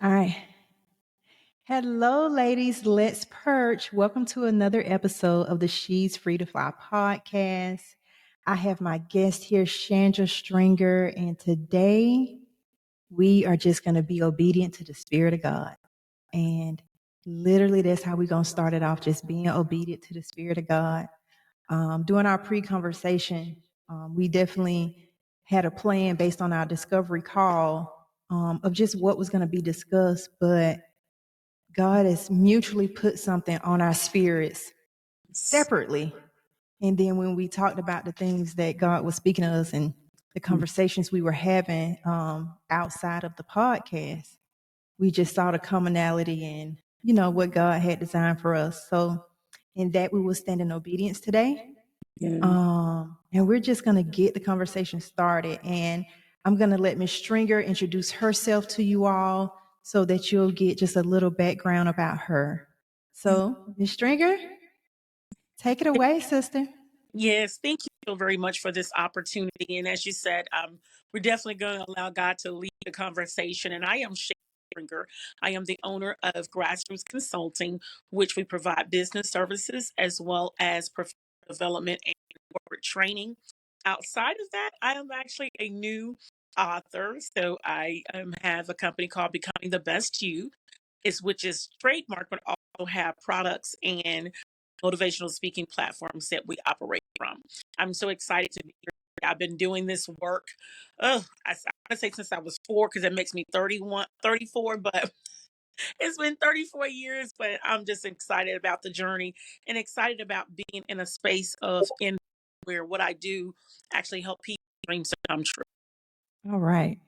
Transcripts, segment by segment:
All right. Hello, ladies. Let's perch. Welcome to another episode of the She's Free to Fly podcast. I have my guest here, Shandra Stringer, and today we are just going to be obedient to the Spirit of God. And literally, that's how we're going to start it off, just being obedient to the Spirit of God. During our pre-conversation, we definitely had a plan based on our discovery call of just what was going to be discussed, but God has mutually put something on our spirits separately. And then when we talked about the things that God was speaking to us and the conversations we were having outside of the podcast, we just saw the commonality in, what God had designed for us. So in that we will stand in obedience today. And we're just going to get the conversation started. And I'm going to let Miss Stringer introduce herself to you all so that you'll get just a little background about her. So, Miss Stringer, take it away, sister. Yes, thank you so very much for this opportunity. And as you said, we're definitely going to allow God to lead the conversation. And I am Shandra. I am the owner of Grassroots Consulting, which we provide business services as well as professional development and corporate training. Outside of that, I am actually a new author. So I have a company called Becoming the Best You, which is trademarked, but also have products and motivational speaking platforms that we operate from. I'm so excited to be here. I've been doing this work. I want to say since I was 4 because it makes me 31, 34, but it's been 34 years. But I'm just excited about the journey and excited about being in a space of in where what I do actually help people dreams to come true. All right.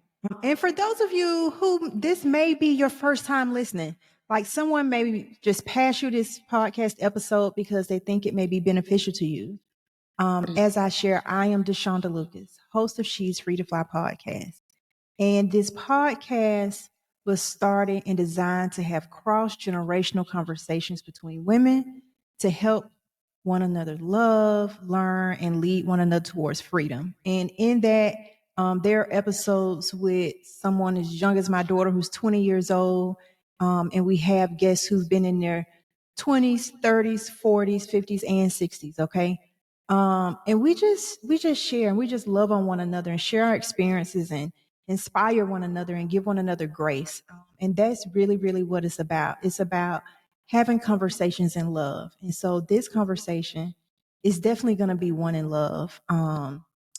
And for those of you who this may be your first time listening, like someone may just pass you this podcast episode because they think it may be beneficial to you. As I share, I am Deshonda Lucas, host of She's Free to Fly podcast. And this podcast was started and designed to have cross-generational conversations between women to help one another love, learn, and lead one another towards freedom. And in that, there are episodes with someone as young as my daughter who's 20 years old. And we have guests who've been in their 20s, 30s, 40s, 50s, and 60s. Okay. And we just share and we just love on one another and share our experiences and inspire one another and give one another grace. And that's really, really what it's about. It's about having conversations in love. And so this conversation is definitely going to be one in love.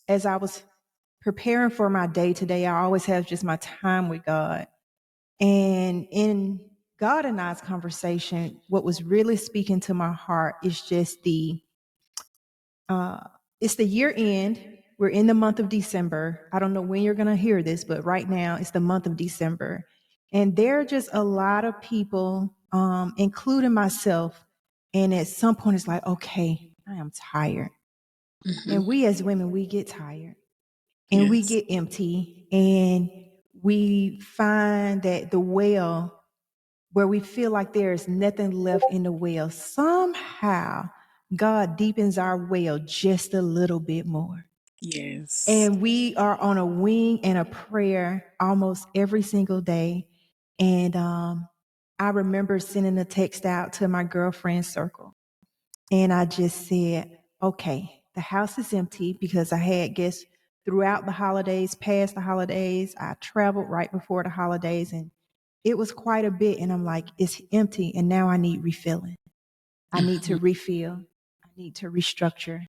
As I was preparing for my day today, I always have just my time with God. And in God and I's conversation, what was really speaking to my heart is just it's the year end. We're in the month of December. I don't know when you're going to hear this, but right now it's the month of December. And there are just a lot of people, including myself. And at some point, it's like, okay, I am tired. And we as women, we get tired and we get empty. And we find that the well, where we feel like there is nothing left in the well, somehow God deepens our well just a little bit more. Yes. And we are on a wing and a prayer almost every single day. And I remember sending a text out to my girlfriend circle. And I just said, okay, the house is empty because I had guests throughout the holidays, past the holidays. I traveled right before the holidays and it was quite a bit. And I'm like, it's empty. And now I need refilling. I need to refill. I need to restructure.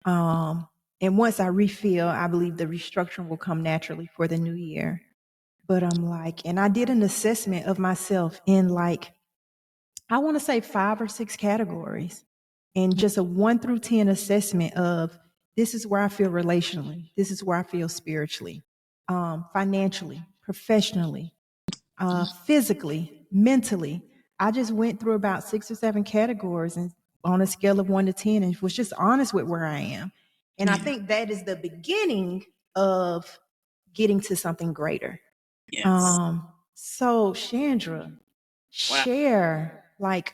And once I refill, I believe the restructuring will come naturally for the new year. But I'm like, and I did an assessment of myself in like, I want to say 5 or 6 categories and just a 1 through 10 assessment of this is where I feel relationally. This is where I feel spiritually, financially, professionally, physically, mentally. I just went through about 6 or 7 categories and on a scale of 1 to 10 and was just honest with where I am. And I think that is the beginning of getting to something greater. Yes. So Shandra, share like,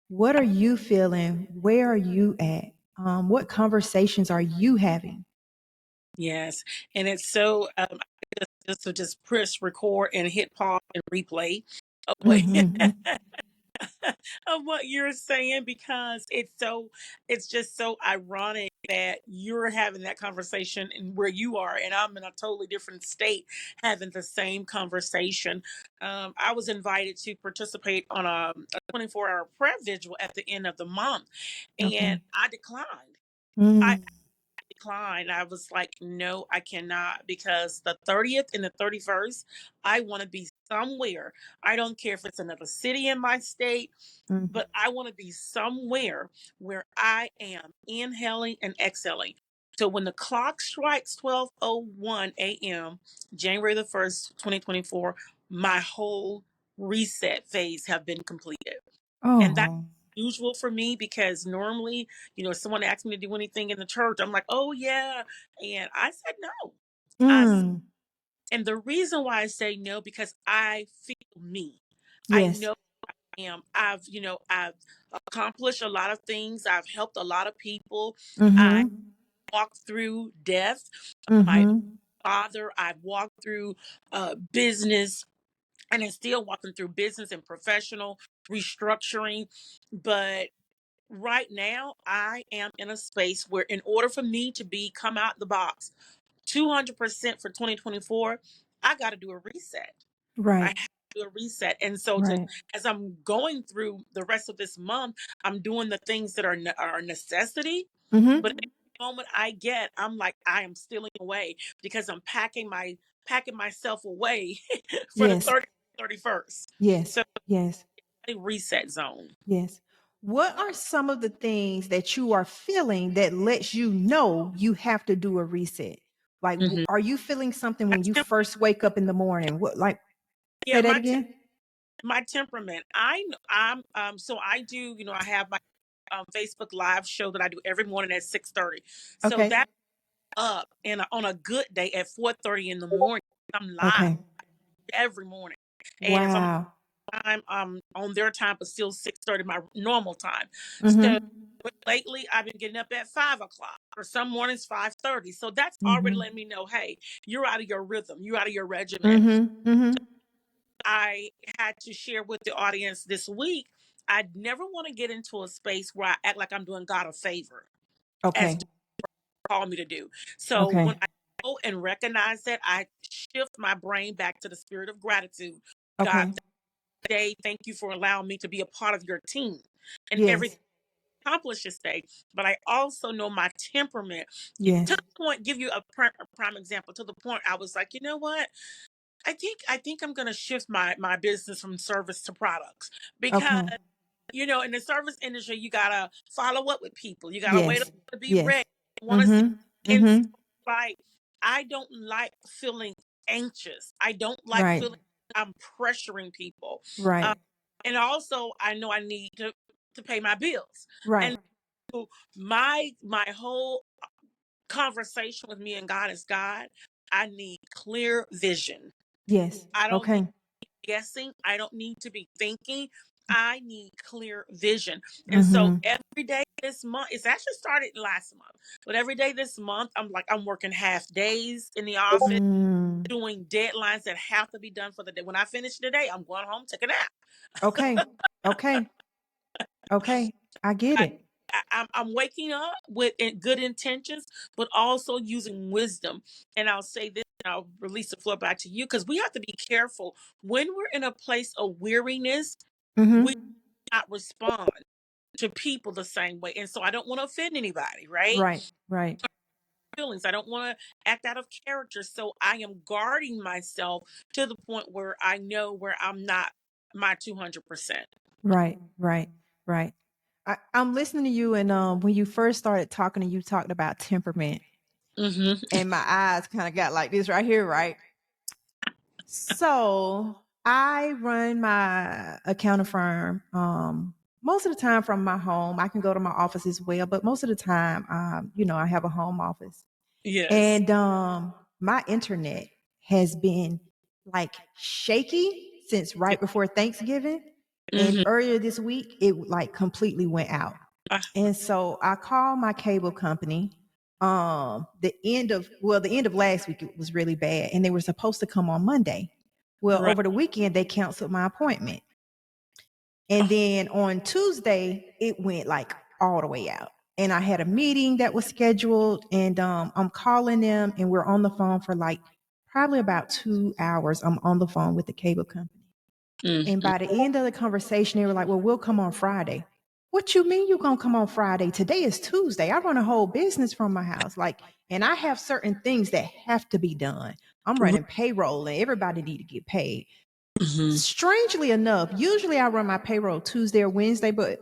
what are you feeling? Where are you at? What conversations are you having? Yes. And it's so just to just press record and hit pause and replay away Mm-hmm. of what you're saying, because it's just so ironic that you're having that conversation and where you are, and I'm in a totally different state having the same conversation. I was invited to participate on a 24-hour prayer vigil at the end of the month, and Okay. I declined. I Mm. declined. I was like, no, I cannot, because the 30th and the 31st, I want to be somewhere. I don't care if it's another city in my state, Mm. but I want to be somewhere where I am inhaling and exhaling. So when the clock strikes 12:01 a.m., January the 1st, 2024, my whole reset phase have been completed. And that's Oh. usual for me, because normally, if someone asks me to do anything in the church, I'm like, oh yeah. And I said no. I s- Mm. and the reason why I say no, because I feel me. I Yes. know I've accomplished a lot of things. I've helped a lot of people. I Mm-hmm. walked through death. My Mm-hmm. father, I've walked through business, and I'm still walking through business and professional restructuring. But right now, I am in a space where, in order for me to be come out the box 200% for 2024, I got to do a reset. I Right. have to do a reset. And so, Right. as I'm going through the rest of this month, I'm doing the things that are a necessity. But Mm-hmm. at the moment I get, I'm like, I am stealing away, because I'm packing myself away for the Yes. 31st. Yes. So, Yes. a reset zone. Yes. What are some of the things that you are feeling that lets you know you have to do a reset? Like, Mhm. are you feeling something My when you temp- first wake up in the morning? What, like, yeah, say that again? my temperament. I'm so I do, I have my Facebook live show that I do every morning at 6:30. So Okay. that up and on a good day at 4:30 in the morning, I'm live Okay. every morning. And if I'm Wow. on their time, but still 6:30 my normal time. So, Mm-hmm. but lately I've been getting up at 5 o'clock, or some mornings 5:30. So that's already Mm-hmm. letting me know, hey, you're out of your rhythm, you're out of your regimen. Mm-hmm. Mm-hmm. I had to share with the audience this week. I never want to get into a space where I act like I'm doing God a favor, as Okay. call me to do. So when Okay. I go and recognize that, I shift my brain back to the spirit of gratitude. God, Okay. today, thank you for allowing me to be a part of your team and everything Yes. accomplished this day. But I also know my temperament. To Yes. the point, give you a prime example. To the point, I was like, you know what? I think I'm gonna shift my business from service to products, because Okay. in the service industry, you gotta follow up with people. You gotta wait Yes. to be ready. Yes. You want to see, Mm-hmm. and so, Mm-hmm. like, I don't like feeling anxious. I don't like Right. feeling I'm pressuring people. Um, Right. and also, I know I need to pay my bills. Right. And so my whole conversation with me and God is, God, I need clear vision. Yes. I don't need Okay. guessing. I don't need to be thinking. I need clear vision. And so Mm-hmm. every day this month, it's actually started last month, but every day this month, I'm working half days in the office, Mm. doing deadlines that have to be done for the day. When I finish the day, I'm going home, take a nap. Okay. Okay. Okay. I get I, it. I'm waking up with good intentions, but also using wisdom. And I'll say this, and I'll release the floor back to you, because we have to be careful when we're in a place of weariness. We Mm-hmm. not respond to people the same way. And so I don't want to offend anybody, right? Right. Right. Feelings. I don't want to act out of character. So I am guarding myself to the point where I know where I'm not my 200%. Right. Right. Right. I'm listening to you, and when you first started talking, and you talked about temperament, Mm-hmm. and my eyes kind of got like this right here, right? So I run my accounting firm. Most of the time from my home. I can go to my office as well, but most of the time, I have a home office. Yes. And my internet has been like shaky since Yeah. right before Thanksgiving. And Mm-hmm. earlier this week, it like completely went out. Ah, And so I called my cable company, the end of last week it was really bad, and they were supposed to come on Monday. Well, Right. over the weekend they canceled my appointment. And Oh, then on Tuesday, it went like all the way out. And I had a meeting that was scheduled, and I'm calling them, and we're on the phone for like probably about 2 hours. I'm on the phone with the cable company. And mhm. by the end of the conversation, they were like, well, we'll come on Friday. What you mean you gonna come on Friday? Today is Tuesday. I run a whole business from my house. Like, and I have certain things that have to be done. I'm running payroll and everybody need to get paid. Mhm. Strangely enough, usually I run my payroll Tuesday or Wednesday, but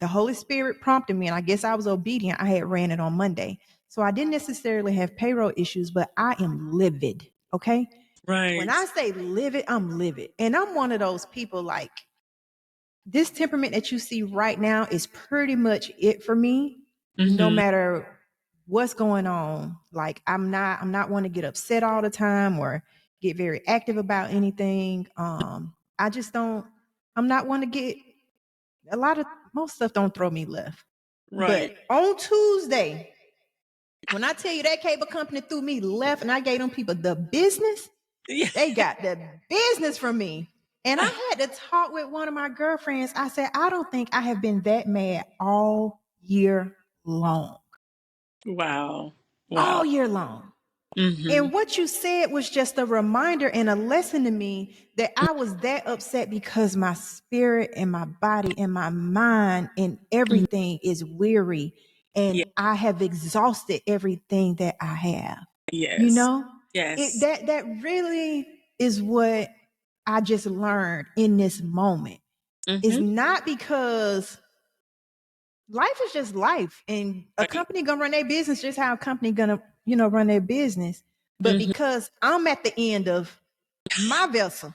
the Holy Spirit prompted me, and I guess I was obedient. I had ran it on Monday. So I didn't necessarily have payroll issues, but I am livid. Okay. When Right. I say livid, I'm livid. And I'm one of those people like this temperament that you see right now is pretty much it for me, no Mhm. matter what's going on. Like I'm not one to get upset all the time or get very active about anything. I just don't, I'm not one to get a lot of most stuff don't throw me left. But Right. on Tuesday, when I tell you that cable company threw me left and I gave them people the business, Yeah. they got the business from me. And I had to talk with one of my girlfriends. I said, I don't think I have been that mad all year long. Wow. Wow. All year long. Mhm. And what you said was just a reminder and a lesson to me that I was that upset because my spirit and my body and my mind and Mhm. everything is weary Yeah. and I have exhausted everything that I have. You Yes. know, Yes. that really is what I just learned in this moment. It's Mhm. not because life is just life, and a Right. company gonna run their business just how a company gonna run their business. But Mhm. because I'm at the end of my vessel,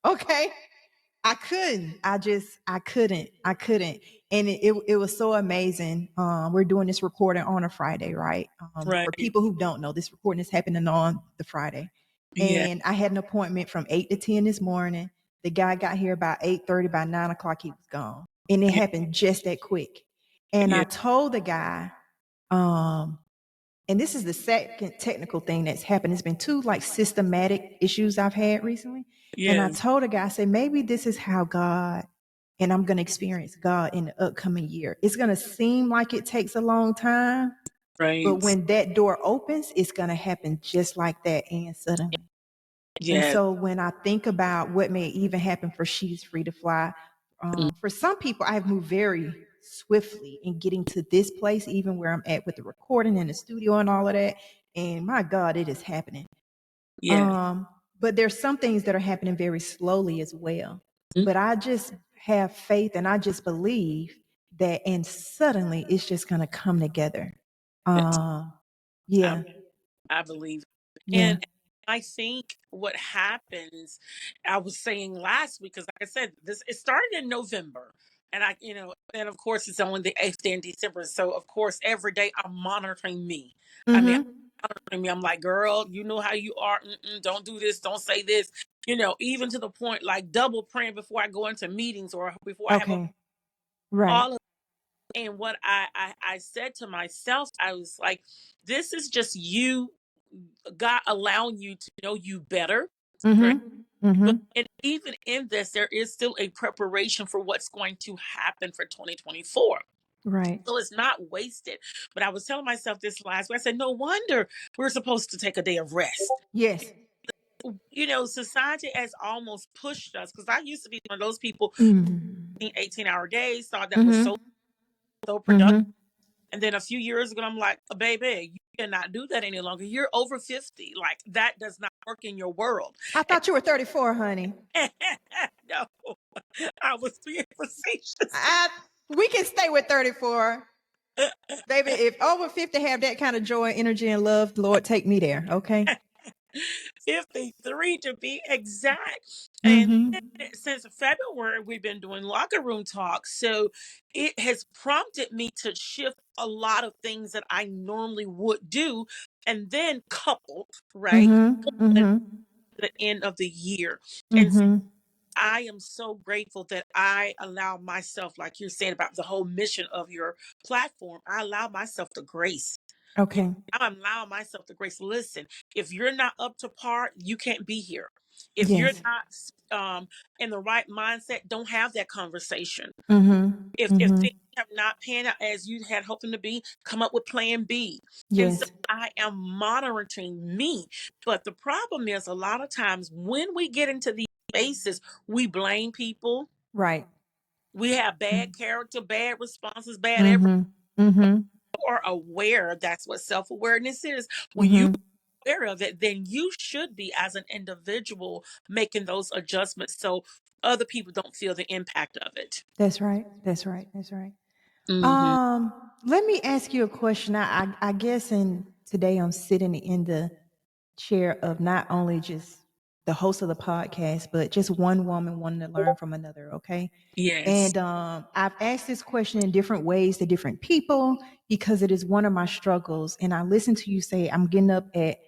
okay, I couldn't. And it was so amazing. We're doing this recording on a Friday, right? For Right. people who don't know, this recording is happening on the Friday. Yeah. And I had an appointment from 8 to 10 this morning. The guy got here about 8:30. By 9 o'clock, he was gone. And it Yeah. happened just that quick. And I Yeah. told the guy, um, and this is the second technical thing that's happened. It's been two like systematic issues I've had recently. And I Yes. told a guy, I said, maybe this is how God, and I'm going to experience God in the upcoming year. It's going to seem like it takes a long time, but Right. when that door opens, it's going to happen just like that and suddenly. And Yes. so when I think about what may even happen for She's Free to Fly, Mm. for some people, I've moved very swiftly in getting to this place, even where I'm at with the recording and the studio and all of that. And my God, it is happening. Yes. Um, but there's some things that are happening very slowly as well. Mhm. But I just have faith and I just believe that, and suddenly it's just going to come together. Yes. Uh, I yeah, I believe. yeah. And I think what happens, I was saying last week, because like I said, this it started in November. And and of course it's only the 8th day in December. So of course every day I'm monitoring me. I mean, Mm-hmm. I'm monitoring me. I'm like, girl, you know how you are. Mm-mm, don't do this. Don't say this. Even to the point like double praying before I go into meetings or before I have a Okay. Right. all of. And what I said to myself, I was like, this is just you, God allowing you to know you better. Right. Mm-hmm. But Mm-hmm. and even in this, there is still a preparation for what's going to happen for 2024. Right. So it's not wasted. But I was telling myself this last week. I said, no wonder we're supposed to take a day of rest. Yes. Society has almost pushed us because I used to be one of those people, Mm-hmm. 18-hour days, thought that was Mm-hmm. so productive. Mm-hmm. And then a few years ago, I'm like, baby, you cannot do that any longer. You're over 50. Like, that does not work in your world. I thought you were 34, honey. And no, I was being facetious. We can stay with 34. Baby, if over 50 have that kind of joy, energy, and love, Lord, take me there. Okay. 53 to be exact. And Mm-hmm. since February, we've been doing locker room talks. So it has prompted me to shift a lot of things that I normally would do. And then coupled, right, Mm-hmm. at Mm-hmm. the end of the year. And Mm-hmm. I am so grateful that I allow myself, like you're saying about the whole mission of your platform, I allow myself the grace. Okay. I'm allowing myself the grace. Listen, if you're not up to par, you can't be here. If you're Yes. not in the right mindset, don't have that conversation. Mm-hmm. If Mm-hmm. things have not panned out as you had hoped them to be, come up with plan B. And so Yes. I am monitoring me. But the problem is a lot of times when we get into these spaces, we blame people. Right. We have bad character, bad responses, bad everything. Mm-hmm. Mm-hmm. Are aware, that's what self-awareness is. When you Mm-hmm. aware of it, then you should be as an individual making those adjustments so other people don't feel the impact of it. That's right. That's right. That's right. Hmm. Let me ask you a question. I guess in today I'm sitting in the chair of not only just the host of the podcast, but just one woman wanting to learn from another. Okay. Yes. And I've asked this question in different ways to different people because it is one of my struggles. And I listen to you say I'm getting up at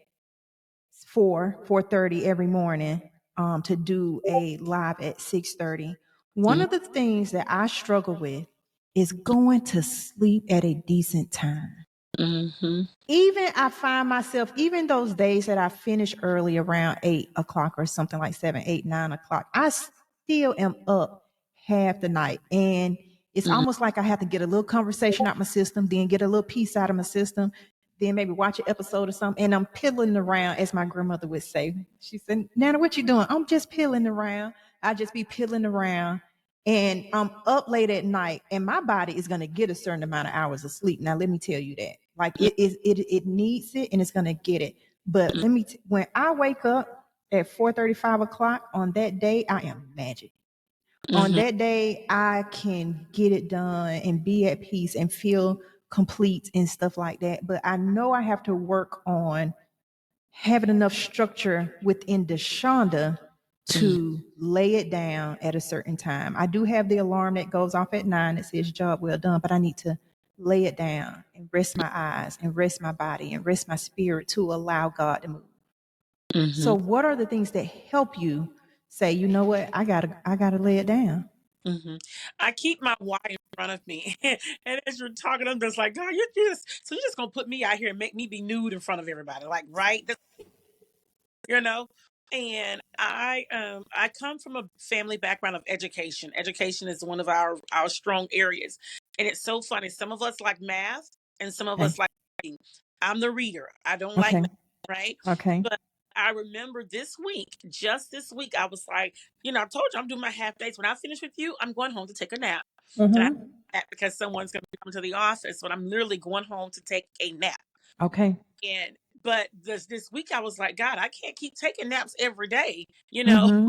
4:30 every morning to do a live at 6:30. One of the things that I struggle with is going to sleep at a decent time. Mm-hmm. Even I find myself, even those days that I finish early around 8 o'clock or something like 7, 8, 9 o'clock, I still am up half the night. And it's Mm-hmm. almost like I have to get a little conversation out my system, then get a little piece out of my system, then maybe watch an episode or something. And I'm piddling around, as my grandmother would say. She said, Nana, what you doing? I'm just piddling around. I just be piddling around. And I'm up late at night, and my body is going to get a certain amount of hours of sleep. Now, let me tell you that, like it needs it, and it's going to get it. But when I wake up at 4:30, 5 o'clock on that day, I am magic. On Mm-hmm. that day, I can get it done and be at peace and feel complete and stuff like that. But I know I have to work on having enough structure within the Shonda to lay it down at a certain time. I do have the alarm that goes off at 9 that says job well done, but I need to lay it down and rest my eyes and rest my body and rest my spirit to allow God to move. Mm-hmm. So what are the things that help you say, you know what, I gotta lay it down? Mm-hmm. I keep my why in front of me, and as you're talking, I'm just like, God, you're just gonna put me out here and make me be nude in front of everybody, like, right? You know. And I come from a family background of education. Education is one of our strong areas, and it's so funny. Some of us like math, and some of Okay. us like reading. I'm the reader. I don't like Okay. math, right? Okay. But I remember this week, just this week, I was like, I told you I'm doing my half days. When I finish with you, I'm going home to take a nap. And I Mm-hmm. because someone's going to come to the office, but I'm literally going home to take a nap. Okay. And but this week I was like, God, I can't keep taking naps every day, Mm-hmm.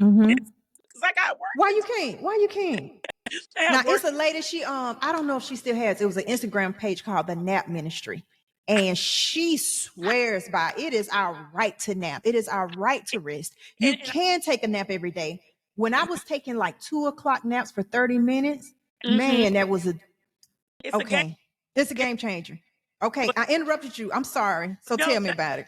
Mm-hmm. because I got work Why to you do. can't? Why you can't? I have Now work. it's a lady. She I don't know if she still has. It was an Instagram page called the Nap Ministry, and she swears by it is our right to nap. It is our right to rest. You And can take a nap every day. When I was taking like 2 o'clock naps for 30 minutes, hmm man, that was it's a game. okay. It's a game changer. Okay, But I interrupted you. I'm sorry. So no, tell me about it.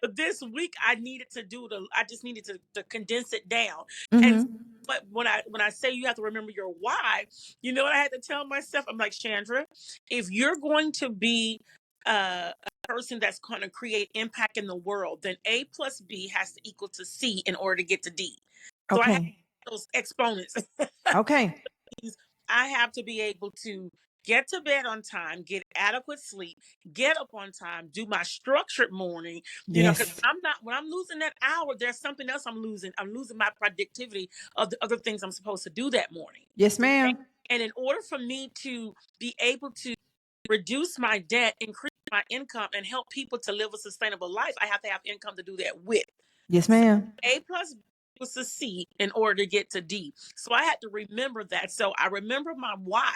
but this week I just needed to condense it down. And Mm-hmm. but when I say you have to remember your why, you know what I had to tell myself? I'm like, Chandra, if you're going to be a person that's going to create impact in the world, then A plus B has to equal to C in order to get to D. So I have Okay. those exponents. Okay. Means I have to be able to get to bed on time, get adequate sleep, get up on time, do my structured morning, because Yes. when I'm losing that hour, there's something else I'm losing. I'm losing my productivity of the other things I'm supposed to do that morning. Yes, And ma'am. and in order for me to be able to reduce my debt, increase my income, and help people to live a sustainable life, I have to have income to do that with. Yes, So ma'am. A plus B was a C in order to get to D. So I had to remember that. So I remember my why.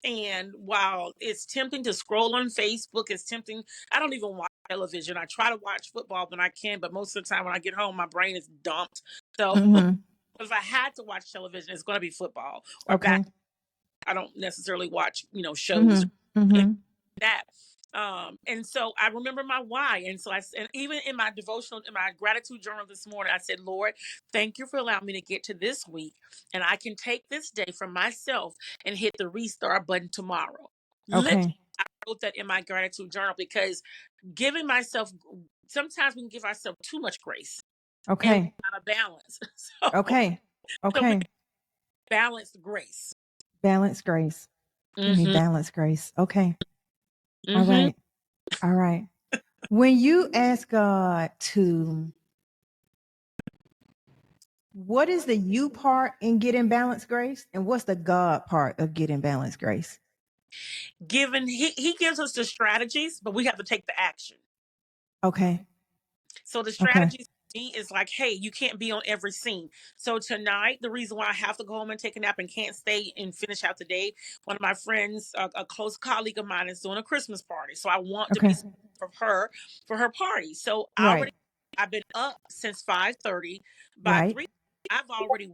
And while it's tempting to scroll on Facebook, it's tempting. I don't even watch television. I try to watch football when I can, but most of the time when I get home, my brain is dumped. So Mm-hmm. if I had to watch television, it's going to be football or back. Okay. I don't necessarily watch, shows Mm-hmm. or Mm-hmm. that. And so I remember my why. And so and even in my devotional, in my gratitude journal this morning, I said, Lord, thank you for allowing me to get to this week. And I can take this day for myself and hit the restart button tomorrow. Literally, Okay. wrote that in my gratitude journal because giving myself, sometimes we can give ourselves too much grace and Okay. we're out of balance. So, Okay. so we Okay. balance grace. Balance grace. Give me Mm-hmm. balance grace. Okay. All Mm-hmm. right. All right. When you ask God to, what is the you part in getting balanced grace? And what's the God part of getting balanced grace? Given he gives us the strategies, but we have to take the action. Okay. So the Okay. strategies for me is like, hey, you can't be on every scene. So tonight, the reason why I have to go home and take a nap and can't stay and finish out the day, one of my friends, a close colleague of mine, is doing a Christmas party. So I want to be Okay. for her party. So Right. I've been up since 5:30. By Right. 3, I've already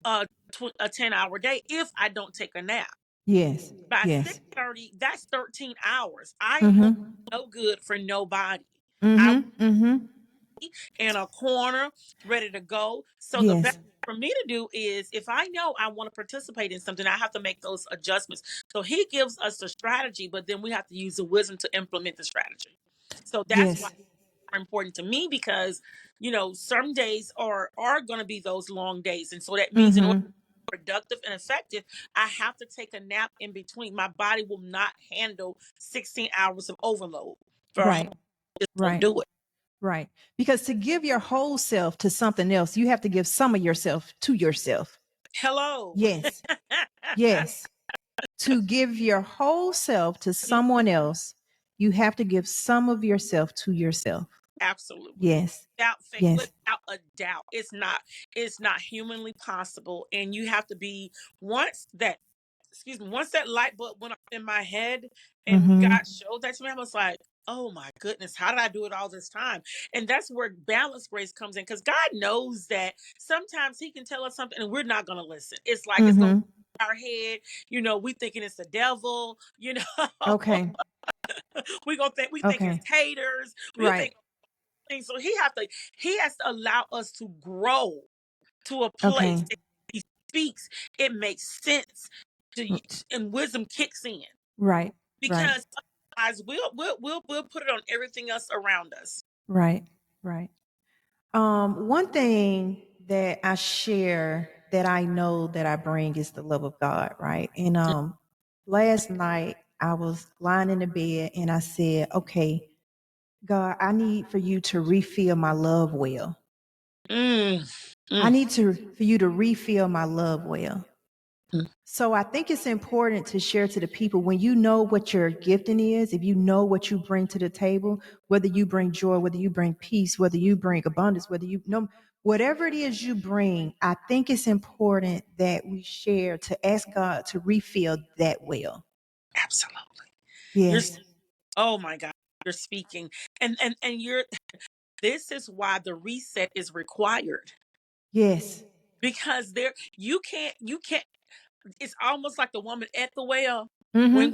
a 10-hour day if I don't take a nap. Yes. By Yes. 6:30, that's 13 hours. I am home Mm-hmm. no good for nobody. I Mm-hmm. Mm-hmm. in a corner, ready to go. So the best Yes. for me to do is if I know I want to participate in something, I have to make those adjustments. So he gives us the strategy, but then we have to use the wisdom to implement the strategy. So that's why Yes. it's important to me because some days are going to be those long days, and so that means in order Mm-hmm. to be productive and effective, I have to take a nap in between. My body will not handle 16 hours of overload. For a whole, Right. just won't Right. do it. Right. Because to give your whole self to something else, you have to give some of yourself to yourself. Hello. Yes. Yes. To give your whole self to someone else, you have to give some of yourself to yourself. Absolutely. Yes. Yes. Without a doubt. It's not humanly possible. And you have to be once that light bulb went up in my head and God Mm-hmm. showed that to me, I was like, oh my goodness, how did I do it all this time? And that's where balance grace comes in because God knows that sometimes He can tell us something and we're not gonna listen. It's like it's gonna Mm-hmm. our head, we thinking it's the devil. Okay. We think it's Okay. haters, we Right. think things. So he has to allow us to grow to a place Okay. that he speaks, it makes sense and wisdom kicks in Right. Right. because otherwise we'll put it on everything else around us. Right. Right. One thing that I share that I know that I bring is the love of God, right? And last night I was lying in the bed and I said, okay, God, I need for you to refill my love well. Mm, I mm, need to for you to refill my love well. mm. So I think it's important to share to the people when you know what your gifting is, if you know what you bring to the table, whether you bring joy, whether you bring peace, whether you bring abundance, whether you know whatever it is you bring, I think it's important that we share to ask God to refill that well. Absolutely. You're Yes. Oh my God, you're speaking. And you're this is why the reset is required Yes. because you can't it's almost like the woman at the well when Mm-hmm.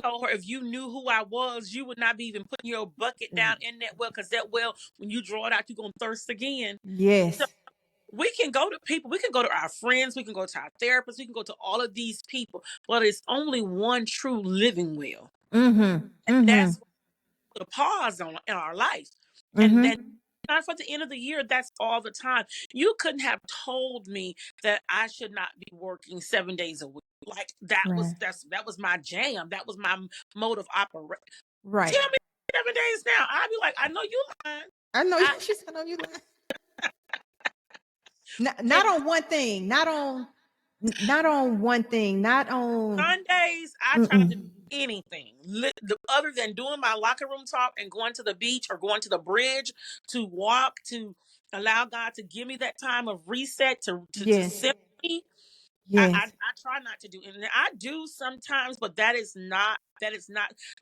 told her, if you knew who I was, you would not be even putting your bucket down in that well because that well, when you draw it out, you're going to thirst again. So Yes. we can go to people, we can go to our friends, we can go to our therapists, we can go to all of these people, but it's only one true living well. Mm-hmm. And Mm-hmm. that's what we put a pause on in our life. And then Mm-hmm. not for the end of the year, that's all the time. You couldn't have told me that I should not be working 7 days a week. Like Right. that was my jam. That was my mode of operation. Right. Tell me 7 days now. I'd be like, I know you lying. I know I she said, "I know you lying." Not and on one thing, not on one thing, not on. Sundays I try not to do Mm-mm. anything other than doing my locker room talk and going to the beach or going to the bridge to walk to allow God to give me that time of reset to Yes, sit with me. I yes, try not to do it. And I do sometimes, but that is not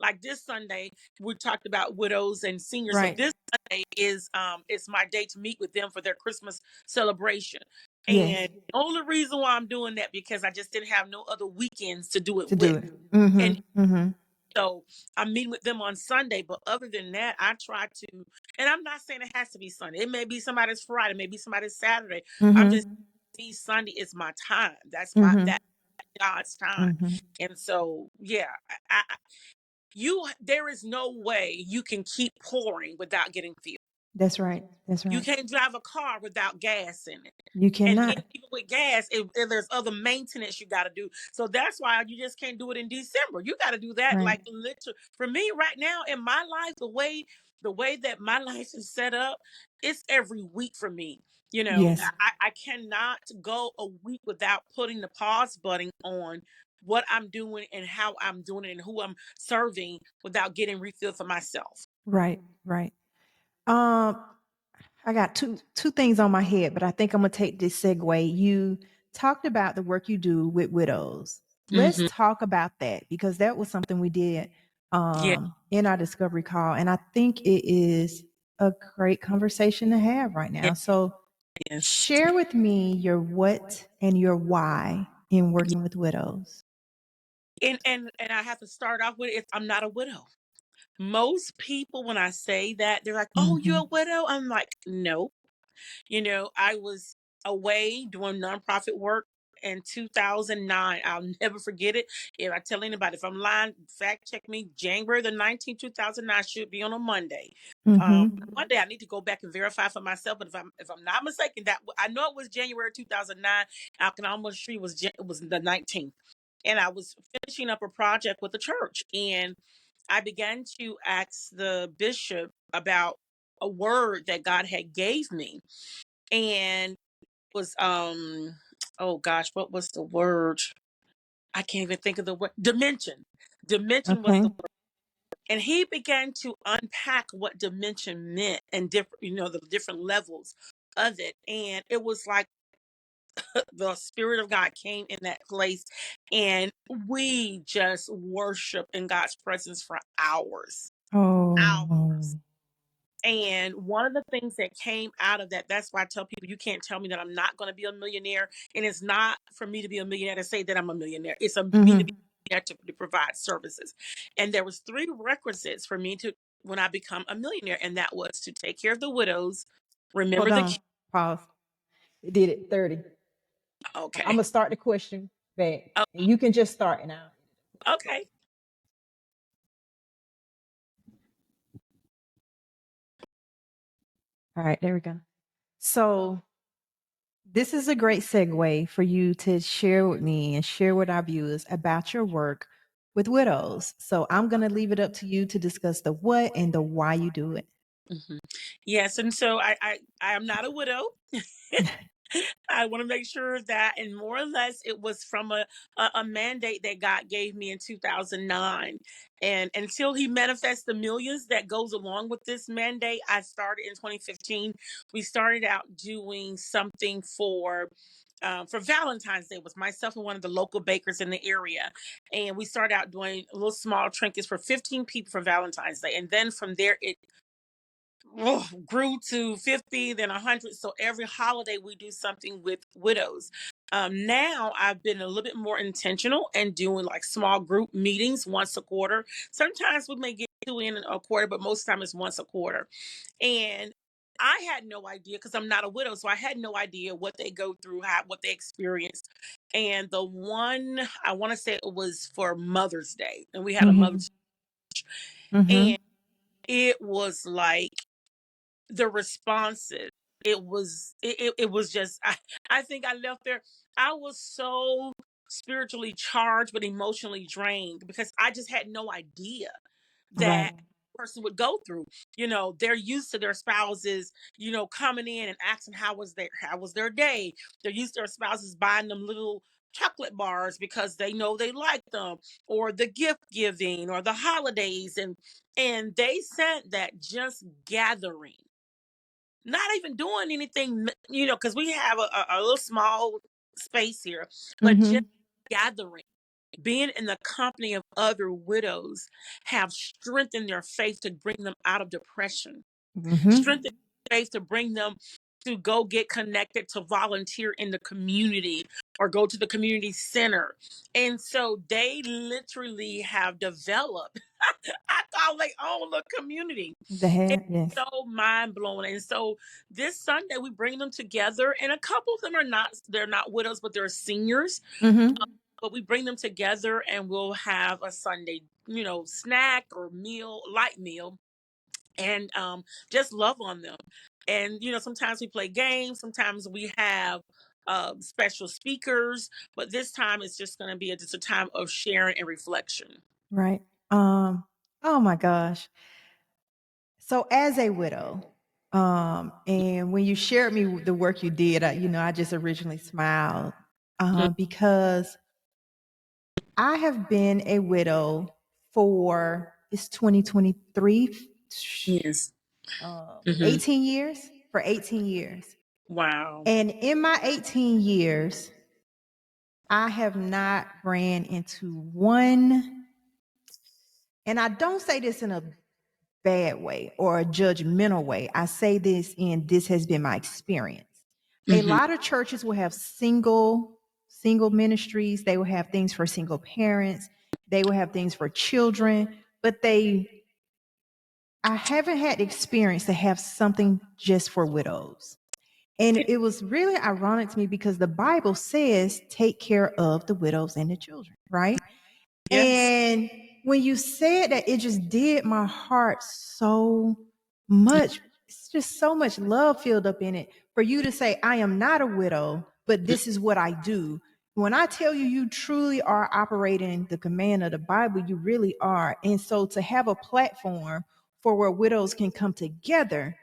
like this Sunday we talked about widows and seniors. So right. this Sunday is my day to meet with them for their Christmas celebration. Yes, And the only reason why I'm doing that because I just didn't have no other weekends to do it to do with. it. And Mm-hmm. Mm-hmm. so I'm meeting with them on Sunday, but other than that, I try to, and I'm not saying it has to be Sunday. It may be somebody's Friday, maybe somebody's Saturday. I'm just Mm-hmm. Sunday is my time. That's Mm-hmm. God's time. Mm-hmm. And so, yeah, there is no way you can keep pouring without getting filled. That's right. That's You right. can't drive a car without gas in it. You And then cannot. even with gas, there's other maintenance you got to do. So that's why you just can't do it in December. You got to do that Right. like literally. For me right now in my life, the way that my life is set up, it's every week for me. Yes. I cannot go a week without putting the pause button on what I'm doing and how I'm doing it and who I'm serving without getting refilled for myself. Right. Right. Um, I got two things on my head, but I think I'm gonna take this segue. You talked about the work you do with widows. Let's Hmm. talk about that because that was something we did Yeah. in our discovery call, and I think it is a great conversation to have right now. So Yes. share with me your what and your why in working with widows. And I have to start off with it. I'm not a widow. Most people, when I say that, they're like, "Oh, you're a Hmm. widow." I'm like, "No." I was away doing nonprofit work in 2009. I'll never forget it. If I tell anybody, if I'm lying, fact check me. January the 19th, 2009 should be on a Monday. Hmm. One day I need to go back and verify for myself. But if I'm not mistaken, that I know it was January 2009. I can almost sure it was the 19th, and I was finishing up a project with the church, and I began to ask the bishop about a word that God had gave me, and was oh gosh, what was the word? I can't even think of the word. Dimension was the Okay. word. And he began to unpack what dimension meant and different, the different levels of it. And it was like the spirit of God came in that place, and we just worshiped in God's presence for hours. Oh. Hours. And one of the things that came out of that, that's why I tell people, you can't tell me that I'm not going to be a millionaire. And it's not for me to be a millionaire to say that I'm a millionaire. It's a me to be Hmm. there to provide services. And there was three requisites for me to when I become a millionaire, and that was to take care of the widows, remember Hold the on. Pause. It did it 30. I'm okay. gonna start the question back, Oh, and you can just start it now. okay. All right, there we go. So this is a great segue for you to share with me and share with our viewers about your work with widows. So I'm gonna leave it up to you to discuss the what and the why you do it. Mhm. Yes, and so I am not a widow. I want to make sure that, and more or less, it was from a mandate that God gave me in 2009, and until He manifests the millions that goes along with this mandate, I started in 2015. We started out doing something for Valentine's Day. It was myself and one of the local bakers in the area, and we started out doing little small trinkets for 15 people for Valentine's Day, and then from there it grew to 50, then 100. So every holiday we do something with widows. Now I've been a little bit more intentional and doing like small group meetings once a quarter. Sometimes we may get two in a quarter, but most of the time it's once a quarter. And I had no idea because I'm not a widow, so I had no idea what they go through, what they experience. And the one I want to say it was for Mother's Day, and we had a Mm-hmm. Mother's, Mm-hmm. and it was like the responses, it was just I think I left there, I was so spiritually charged but emotionally drained because I just had no idea Right. that person would go through. They're used to their spouses, coming in and asking how was their day. They're used to their spouses buying them little chocolate bars because they know they like them, or the gift giving or the holidays, and they said that just gathering, not even doing anything, because we have a little small space here, but just Mm-hmm. gathering, being in the company of other widows, have strengthened their faith to bring them out of depression, Mm-hmm. strengthened their faith to bring them to go get connected to volunteer in the community or go to the community center. And so they literally have developed, I call their own little community. The It's hair, yes. so mind blowing. And so this Sunday we bring them together, and a couple of them they're not widows, but they're seniors. Mm-hmm. but we bring them together and we'll have a Sunday, snack or meal, light meal, and just love on them. And sometimes we play games, sometimes we have special speakers, but this time it's just going to be just a time of sharing and reflection. Right. Oh my gosh. So as a widow, and when you shared me the work you did, I just originally smiled, because I have been a widow for it's 2023, Yes. Hmm. 18 years, for 18 years. Wow. And in my 18 years, I have not ran into one, and I don't say this in a bad way or a judgmental way. I say this in this has been my experience. A Hmm. lot of churches will have single ministries. They will have things for single parents. They will have things for children, but I haven't had the experience to have something just for widows. And it was really ironic to me because the Bible says take care of the widows and the children, right? Yes. And when you said that, it just did my heart so much. It's just so much love filled up in it for you to say, I am not a widow, but this is what I do. When I tell you, you truly are operating the command of the Bible, you really are. And so to have a platform for where widows can come together,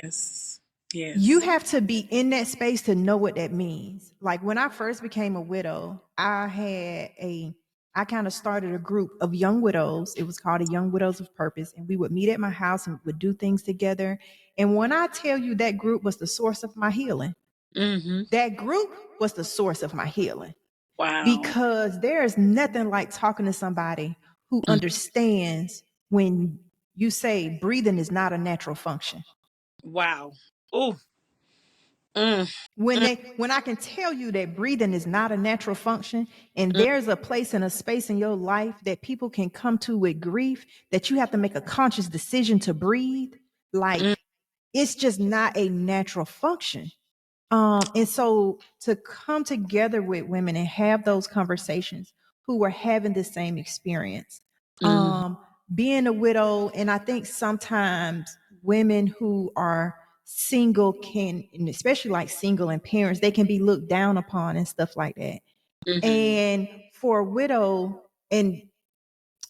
Yes. you Yes. have to be in that space to know what that means. Like when I first became a widow, I kind of started a group of young widows. It was called a Young Widows of Purpose. And we would meet at my house and would do things together. And when I tell you that group was the source of my healing, Hmm. that group was the source of my healing. Wow. Because there is nothing like talking to somebody who Mm. understands when you say breathing is not a natural function. Wow. Oh. Mm. Mm. When I can tell you that breathing is not a natural function, and there's a place and a space in your life that people can come to with grief, that you have to make a conscious decision to breathe, Mm. like it's just not a natural function. And so to come together with women and have those conversations who were having the same experience, Mm. um, being a widow, and I think sometimes women who are single can, and especially like single and parents, they can be looked down upon and stuff like that. Hmm. And for a widow, and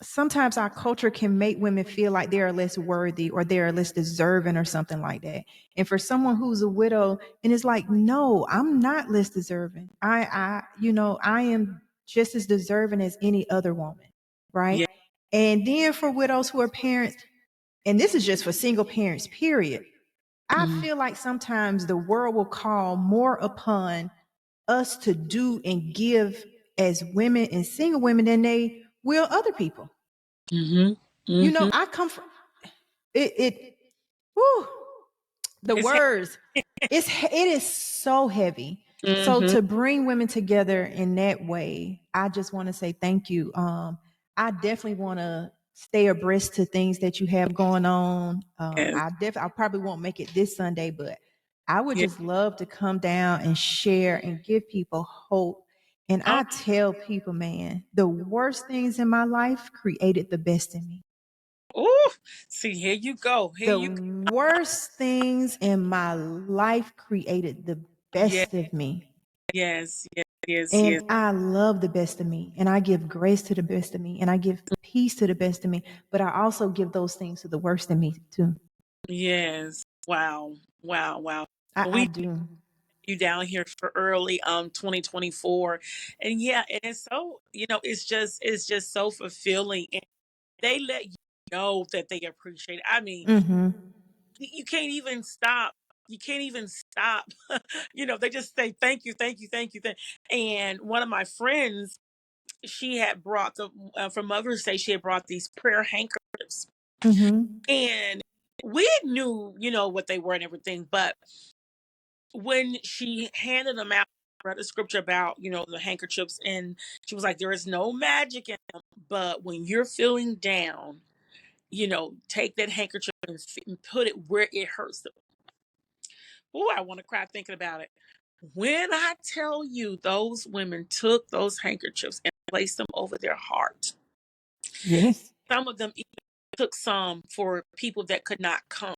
sometimes our culture can make women feel like they are less worthy or they are less deserving or something like that. And for someone who's a widow, and it's like, no, I'm not less deserving. I am just as deserving as any other woman, right? Yeah. And then for widows who are parents, and this is just for single parents, period. I Mm. feel like sometimes the world will call more upon us to do and give as women and single women than they will other people. Hmm. Hmm. I come from it. Whew, the It's words, it is so heavy. So hmm to bring women together in that way, I just want to say thank you. I definitely want to stay abreast to things that you have going on. Yes. I probably won't make it this Sunday, but I would Yeah. just love to come down and share and give people hope. And Oh. I tell people, man, the worst things in my life created the best in me. Oh. See, here you go. Here The you go. worst things in my life created the Yes. best of me. Yes. Yes. Yes. Yes. And I love the best of me. And I give grace to the best of me. And I give peace to the best of me. But I also give those things to the worst in me too. Yes. Wow. Wow. Wow. Well, I we do. you down here for early 2024, and yeah, and it's so it's just so fulfilling, and they let you know that they appreciate it. I mean, Mm-hmm. you can't even stop. You can't even stop. They just say thank you, thank you, thank you, and one of my friends, she had brought for Mother's Day, she had brought these prayer handkerchiefs, Mm-hmm. and we knew, what they were and everything, but when she handed them out, I read a scripture about, the handkerchiefs, and she was like, there is no magic in them, but when you're feeling down, take that handkerchief and put it where it hurts. Oh, I want to cry thinking about it. When I tell you those women took those handkerchiefs and placed them over their heart, Yes. some of them even took some for people that could not come.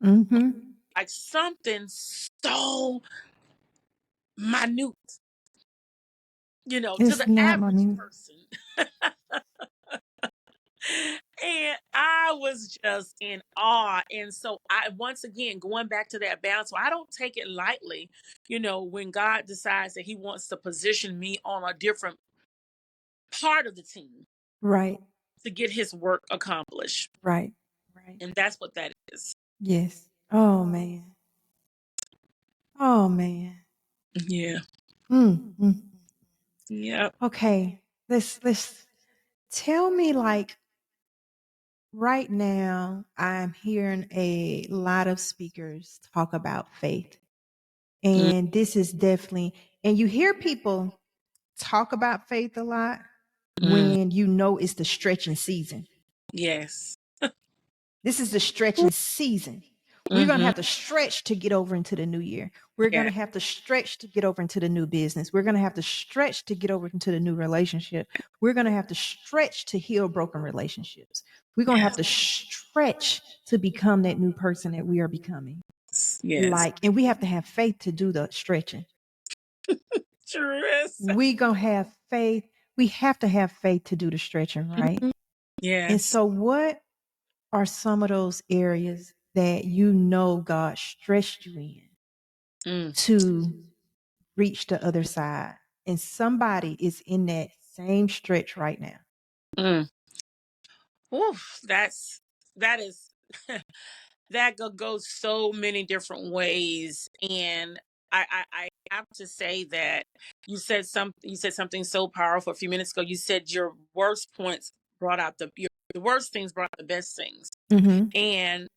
Mm-hmm. Like something so minute, to It's the not average money. person. And I was just in awe. And so I once again going back to that balance. So I don't take it lightly, when God decides that he wants to position me on a different part of the team Right. to get his work accomplished. Right. Right. And that's what that is. Yes. Oh man. Oh man. Yeah. Mm. Yeah. Okay. Let's tell me, like, right now I'm hearing a lot of speakers talk about faith. And this is definitely, and you hear people talk about faith a lot Mm-hmm. when it's the stretching season. Yes. This is the stretching season. We're going to Mm-hmm. have to stretch to get over into the new year. We're going Yeah. to have to stretch to get over into the new business. We're going to have to stretch to get over into the new relationship. We're going to have to stretch to heal broken relationships. We're going to have Yes. to stretch to become that new person that we are becoming. Yes. And we have to have faith to do the stretching. True. We going to have faith. We have to have faith to do the stretching, right? Mhm. And Yes. so what are some of those areas that God stretched you in Mm. to reach the other side? And somebody is in that same stretch right now. Mm. Oof, that is that goes so many different ways. And I have to say that you said something so powerful a few minutes ago. You said your worst points brought out the worst things brought out the best things. Mm-hmm. And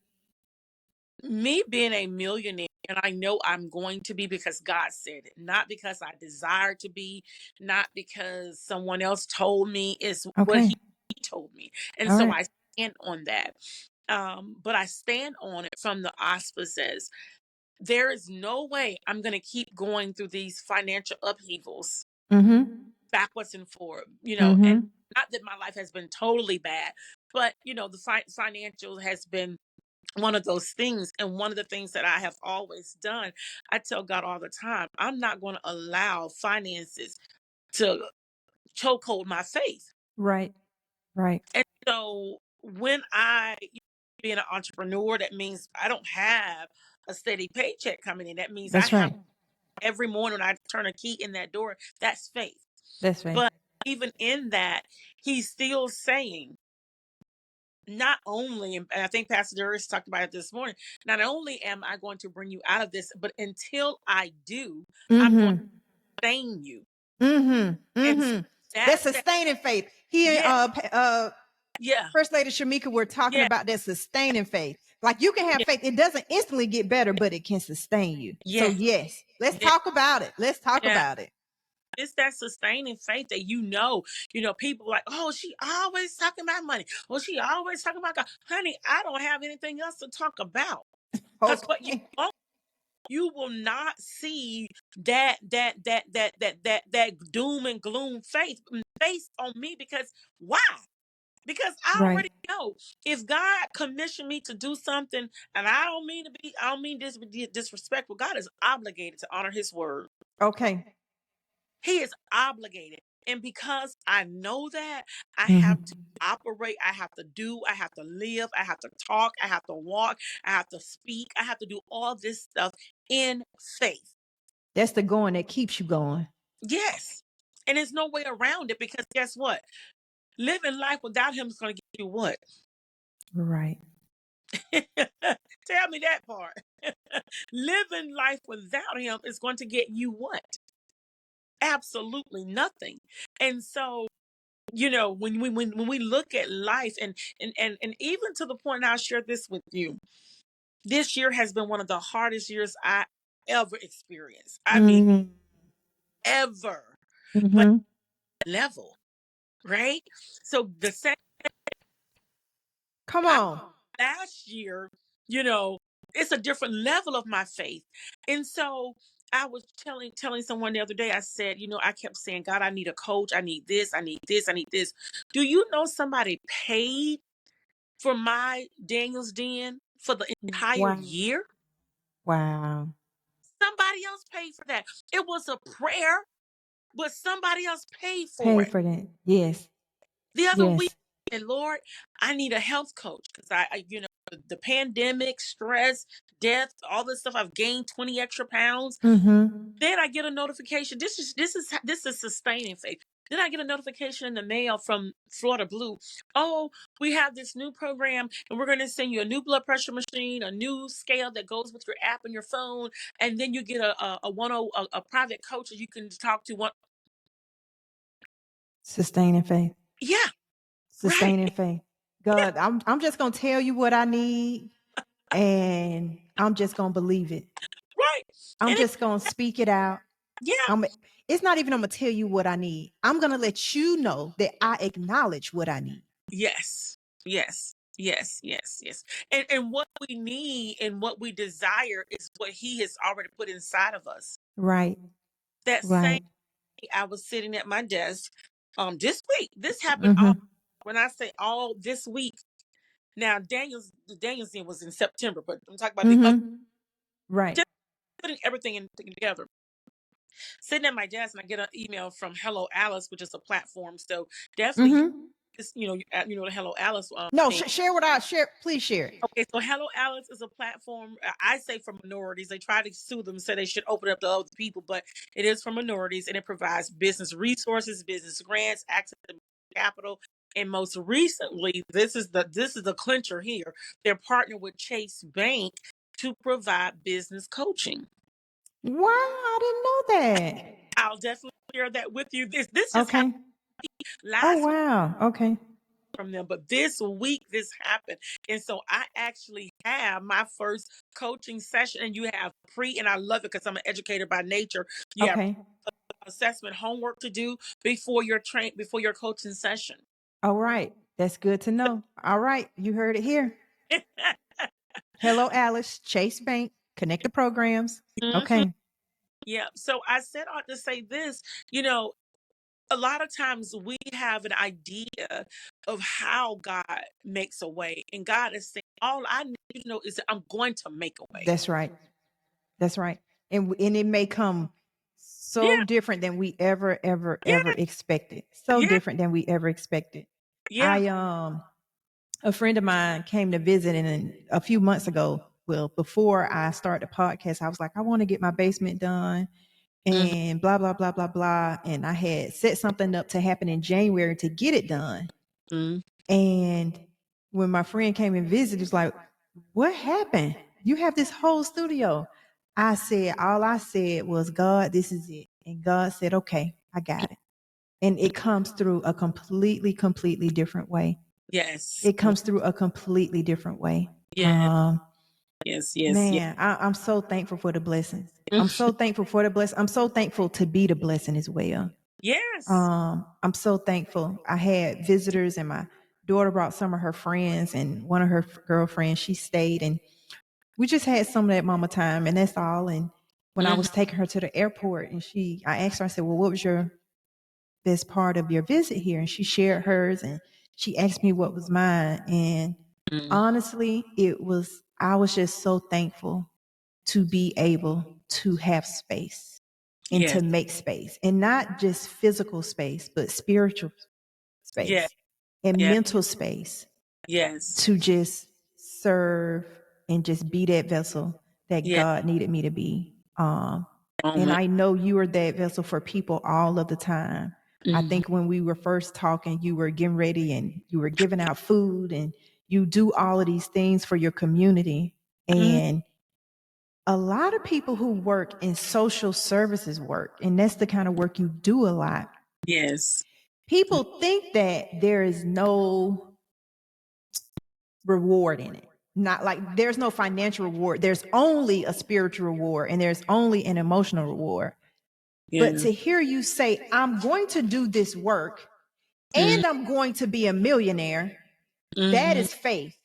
me being a millionaire, and I know I'm going to be because God said it, not because I desire to be, not because someone else told me, it's what Okay. he told me. And All so right. I stand on that. But I stand on it from the auspices. There is no way I'm going to keep going through these financial upheavals Mm-hmm. backwards and forward, and Mm-hmm. not that my life has been totally bad, but the financial has been one of those things. And one of the things that I have always done, I tell God all the time, I'm not going to allow finances to chokehold my faith. Right. Right. And so when I being an entrepreneur, that means I don't have a steady paycheck coming in. That means I That's have right. every morning when I turn a key in that door, that's faith. That's right. But even in that, he's still saying, not only, and I think Pastor Darius talked about it this morning, not only am I going to bring you out of this, but until I do, I'm going to Mm-hmm. sustain you. Mm-hmm. And so Mm-hmm. That's that's that. sustaining faith. He and Yeah, yeah, First Lady Shamika were talking yeah, about that sustaining faith. Like, you can have yeah, faith. It doesn't instantly get better, but it can sustain you. So yeah, yes, let's yeah, talk about it. Let's talk yeah. about it. It's that sustaining faith that people like, oh, she always talking about money. Well, she always talking about God. Honey, I don't have anything else to talk about. Because what Okay. you will not see that doom and gloom faith based on me. Because why? Because I Right. already know if God commissioned me to do something, and I don't mean this to be disrespectful. God is obligated to honor his word. Okay. He is obligated. And because I know that, I have to Mm-hmm. operate, I have to do, I have to live, I have to talk, I have to walk, I have to speak, I have to do all this stuff in faith. That's the going that keeps you going. Yes. And there's no way around it, because guess what? Living life without him is going to get you what? Right. Tell me that part. Living life without him is going to get you what? Absolutely nothing. And so, when we look at life, and even to the point, and I'll share this with you, this year has been one of the hardest years I ever experienced. I mean, Mm-hmm. ever. But Mm-hmm. level, right? So the same Come I, on. last year, you know it's a different level of my faith. And so I was telling someone the other day, I said, I kept saying, God, I need a coach. I need this. I need this. I need this. Do you know somebody paid for my Daniel's Den for the entire Wow. year? Wow. Somebody else paid for that. It was a prayer, but somebody else paid for Pay it. for that. Yes. The other week, Yes. and Lord, I need a health coach because the pandemic, stress, death, all this stuff. I've gained 20 extra pounds. Mm-hmm. Then I get a notification. This is sustaining faith. Then I get a notification in the mail from Florida Blue. Oh, we have this new program, and we're going to send you a new blood pressure machine, a new scale that goes with your app on your phone, and then you get a private coach that you can talk to. One, Sustaining faith. yeah, right, Sustaining faith. yeah, God, I'm just gonna tell you what I need and I'm just gonna believe it. right, I'm and it, just gonna speak it out. yeah, I'm it's not even I'm gonna tell you what I need. I'm gonna let you know that I acknowledge what I need. yes, yes, yes, yes, yes, and what we need and what we desire is what He has already put inside of us. Right. That same Right. I was sitting at my desk this week. This happened all Mm-hmm. when I say all this week. Now the Daniel's Den was in September, but I'm talking about the other, Mm-hmm. Right. just putting everything together. Sitting at my desk and I get an email from Hello Alice, which is a platform. So definitely Mm-hmm. this, the Hello Alice No, thing. share what I share. Please share it. Okay, so Hello Alice is a platform. I say for minorities. They try to sue them, say they should open up to other people, but it is for minorities, and it provides business resources, business grants, access to capital, and most recently, this is the clincher here. They're partnered with Chase Bank to provide business coaching. Wow, I didn't know that. I'll definitely share that with you. This just happened Okay. Oh last wow. Okay. from them, but this week this happened, and so I actually have my first coaching session. And you have pre, and I love it because I'm an educator by nature. You have Okay. assessment homework to do before your coaching session. All right. That's good to know. All right. You heard it here. Hello, Alice. Chase Bank. Connect the programs. Mhm. Okay. Yeah. So I said ought to say this. You know, a lot of times we have an idea of how God makes a way, and God is saying, "All I need you to know is that I'm going to make a way." That's right. That's right. And it may come so Yeah. different than we ever Yeah. expected. So Yeah. different than we ever expected. Yeah. I a friend of mine came to visit and a few months ago, well, before I started the podcast, I was like, I want to get my basement done Mhm. and blah blah blah blah blah. And I had set something up to happen in January to get it done. Mhm. And when my friend came and visited, he was like, what happened? You have this whole studio. All I said was, God, this is it. And God said, okay, I got it. And it comes through a completely different way. Yes. It comes through a completely different way. Yes. Yes. Yes. Yes. Man, I'm so thankful for the blessings. I'm Mhm. so thankful for the blessing. I'm so thankful to be the blessing as well. Yes. I'm so thankful. I had visitors, and my daughter brought some of her friends, and one of her girlfriends, she stayed, and we just had some of that mama time, and that's all. And when I Mhm. was taking her to the airport, and I asked her, I said, well, what was your best part of your visit here? And she shared hers, and she asked me what was mine. And Mhm. honestly, I was just so thankful to be able to have space and Yes. to make space, and not just physical space, but spiritual Yes. space and Yes. mental space Yes. to just serve and just be that vessel that Yes. God needed me to be. And Moment. I know you are that vessel for people all of the time. I Mhm. think when we were first talking, you were getting ready and you were giving out food and you do all of these things for your community. Mhm. And a lot of people who work in social services work, and that's the kind of work you do a lot. Yes. People think that there is no reward in it. Not like there's no financial reward. There's only a spiritual reward and there's only an emotional reward. But Yeah. to hear you say, I'm going to do this work Mhm. and I'm going to be a millionaire, that Mhm. is faith.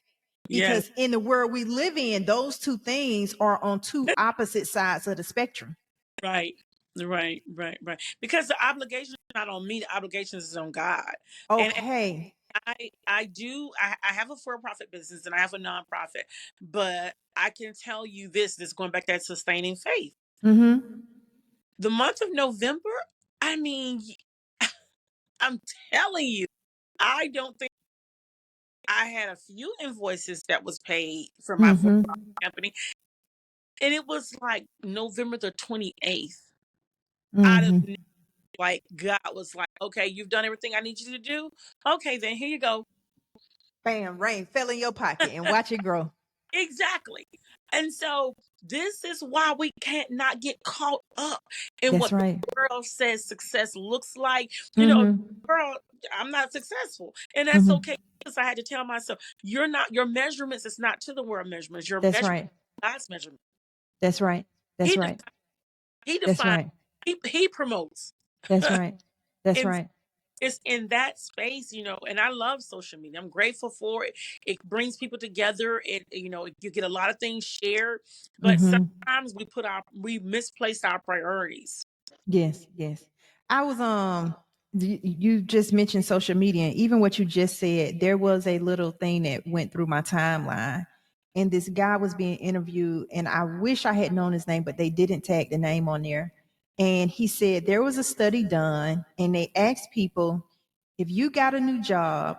Yes. Because in the world we live in, those two things are on two opposite sides of the spectrum. Right. Right. Because the obligation is not on me, the obligation is on God. And Okay. I have a for-profit business and I have a nonprofit, but I can tell you this going back to that sustaining faith. Mm-hmm. The month of November, I mean, I'm telling you, I don't think I had a few invoices that was paid for my for-profit Mm-hmm. company, and it was like November the 28th. Out of Mm-hmm. like God was like, okay, you've done everything I need you to do. Okay, then here you go. Bam, rain fell in your pocket and watch it grow. Exactly. And so this is why we can't not get caught up in That's what the right. world says success looks like. Mm-hmm. Girl, I'm not successful. And that's Mm-hmm. okay. Because I had to tell myself, you're not, your measurements is not to the world measurements. Your That's measurement right. is God's measurement. That's right. That's He right. defines, he That's defines, right. he promotes. That's right. That's And right. it's in that space, and I love social media. I'm grateful for it. It brings people together. You get a lot of things shared, but Mm-hmm. sometimes we misplace our priorities. Yes, yes. I was you just mentioned social media, and even what you just said, there was a little thing that went through my timeline. And this guy was being interviewed, and I wish I had known his name, but they didn't tag the name on there. And he said there was a study done, and they asked people, if you got a new job,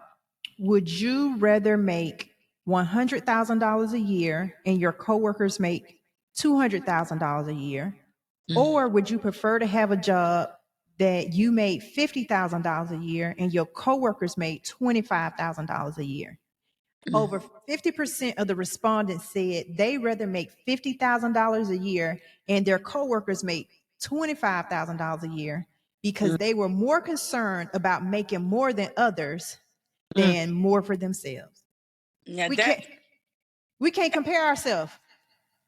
would you rather make $100,000 a year and your coworkers make $200,000 a year? Mm, Or would you prefer to have a job that you made $50,000 a year and your coworkers made $25,000 a year? mm, Over 50% of the respondents said they rather make $50,000 a year and their coworkers make $25,000 a year mm, because they were more concerned about making more than others mm. than more for themselves. Yeah, We that can't we can't compare ourselves.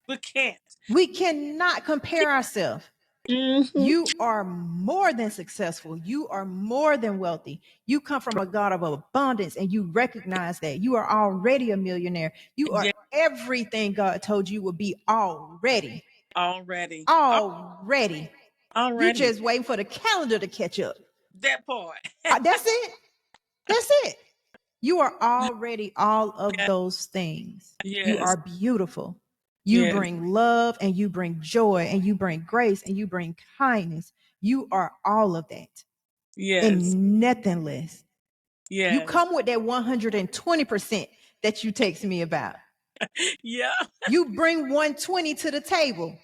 we can't. We cannot compare ourselves. Hmm. You are more than successful. You are more than wealthy. You come from a God of abundance and you recognize that. You are already a millionaire. You are Yeah, everything God told you would be already. already. Already. You Already. just waiting for the calendar to catch up. That part. That's it. That's it. You are already all of Yeah, those things. You yes. are beautiful. You Yes. bring love and you bring joy and you bring grace and you bring kindness. You are all of that Yes. and nothing less. You Yes. come with that 120% that you text me about. Yeah. You bring 120 to the table.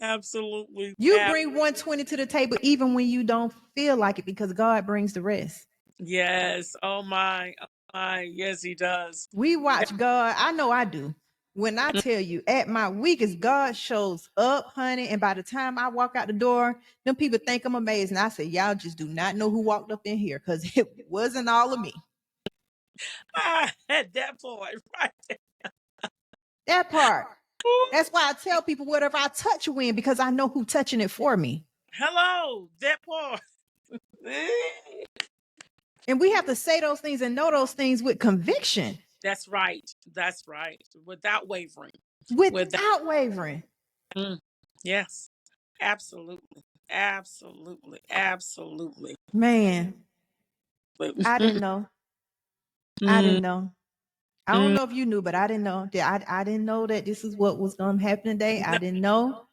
Absolutely. You bring 120 to the table even when you don't feel like it because God brings the rest. Yes. Oh my. Oh my. Yes, he does. We watch God. I know I do. When I tell you at my weakest, God shows up, honey. And by the time I walk out the door, them people think I'm amazing. I say, y'all just do not know who walked up in here because it wasn't all of me. Ah, at that point, right. That part. Ooh, That's why I tell people whatever I touch you in because I know who touching it for me. hello, that part. And we have to say those things and know those things with conviction, That's right. That's right. Without wavering. Without. without wavering. Mm, yes. Absolutely. Absolutely. Absolutely. Man, I didn't know. I Mm, didn't know. I don't mm. know if you knew, but I didn't know. I didn't know that this is what was going to happen today. I No. didn't know.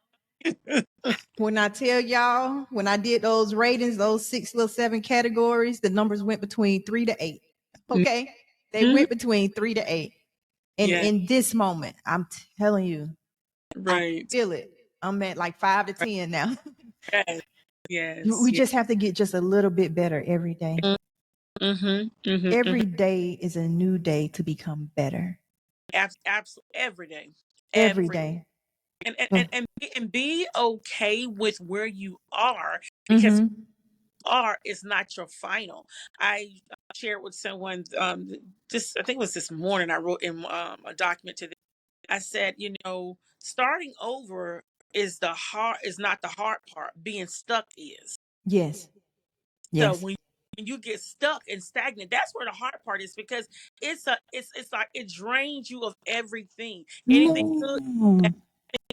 When I tell y'all, when I did those ratings, those 6 little 7 categories, the numbers went between 3 to 8. Okay. They Mhm. went between 3 to 8. And Yeah. in this moment, I'm telling you, I Right. feel it. I'm at like 5 to 10 now. Yes. Yes. We Yes. just have to get just a little bit better every day. Mm-hmm. Mm-hmm. Mm-hmm. Every day is a new day to become better. Absolutely. Every day. Every Every day. and be okay with where you are because Mm-hmm. are is not your final. I shared with someone this I think it was this morning. I wrote in a document to them. I said, starting over is not the hard part. Being stuck is. Yes. So Yes. when you get stuck and stagnant, that's where the hard part is because it's like it drains you of everything. Anything good Mm.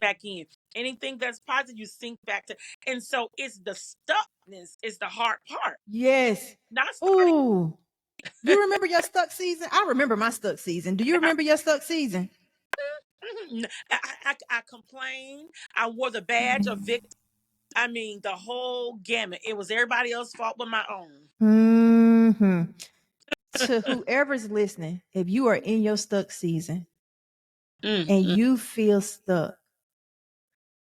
back in. Anything that's positive, you think back to. And so it's the stuckness is the hard part. Yes. Not starting. Ooh. You remember your stuck season? I remember my stuck season. Do you remember your stuck season? I complained. I wore the badge of victim. I mean, the whole gamut. It was everybody else's fault but my own. Mm-hmm. To whoever's listening, if you are in your stuck season and Mm. you feel stuck,